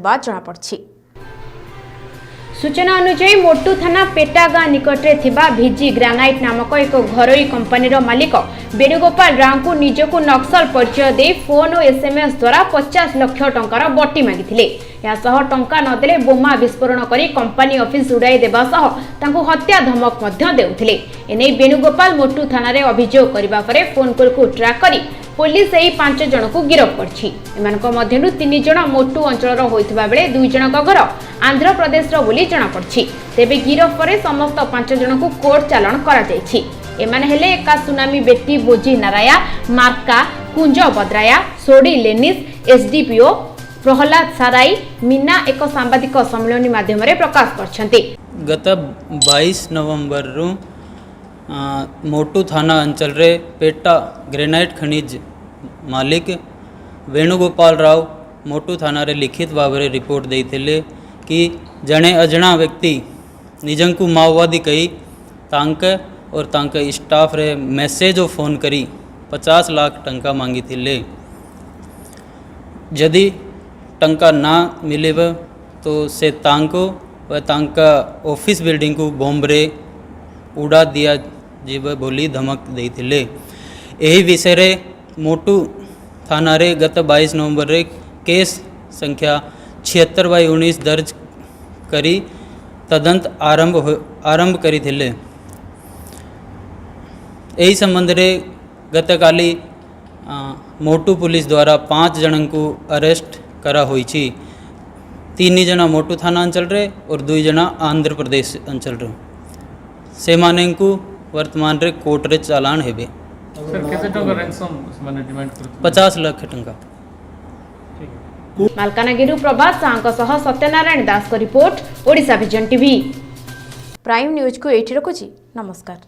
बाद जनापड़ी। सूचना अनुसार मोटू थाना पेटा गाँ निकटरे थिबा भिजी ग्रानाइट नामक एक घरोई कंपनीर मालिक वेणुगोपाल राव को निजको नक्सल परिचय दे फोन और एसएमएस द्वारा 50 लाख टंकार बटी मागिथिले। यासह टंका नदेले बोमा विस्फोरण करी कंपनी ऑफिस उड़ाई देबा सह तांको हत्या धमक मध्य देउथिले। एने वेणुगोपाल मोटू थाना रे अभियोग करिबा परे फोन कॉल को ट्रैक करी पुलिस एही 5 जन को गिरफ्त करछि। एमानक मध्यनु 3 जन मोटू अंचलर होइतबा बेले 2 जनक घर आंध्र प्रदेश रो बोली जणा पड़छि। तेबे गिरफ्त परे समस्त 5 जन को कोर्ट चालान करा जायछि। एमाने हेले एका सुनामी बेटी बोजी नाराया मार्का कुंज बद्राया सोडी लेनिस एसडीपीओ प्रहलाद साराई मीना एक सांबादिक सम्मेलन माध्यम प्रकाश करछन्ति। गत 22 नवंबर रु मोटू थाना अंचल रे पेटा ग्रेनाइट खनिज मालिक वेणुगोपाल राव मोटू थाना रे लिखित भाव में रिपोर्ट देइथिले कि जड़े अजणा व्यक्ति निजंकु माओवादी कही तांके और तांके स्टाफ रे मैसेज और फोन करी 50 लाख टंका मांगी थिले। यदि टंका ना मिले तो से तांको व तांका ऑफिस बिल्डिंग को बॉम्बरे उड़ा दिया जीव बोली धमक देइथिले। यही विषय रे मोटू थाना रे गत 22 नवंबर रे केस संख्या 76/19 दर्ज करी तदंत आरंभ करी थिले। यही संबंध रे गतकाली मोटू पुलिस द्वारा 5 जनन को अरेस्ट करा होई छी। 3 जना मोटू थाना अंचल रे और 2 जना आंध्र प्रदेश अंचल रे से माने को वर्तमान रे कोर्ट रे चालान हेबे। सर केते टका रैंसम माने डिमांड करथि 50 लाख टंका। मालकानगिरी प्रभात साहंक सह सत्यनारायण दास को report Odisha vision TV. Prime news को एठी रखुछि। नमस्कार।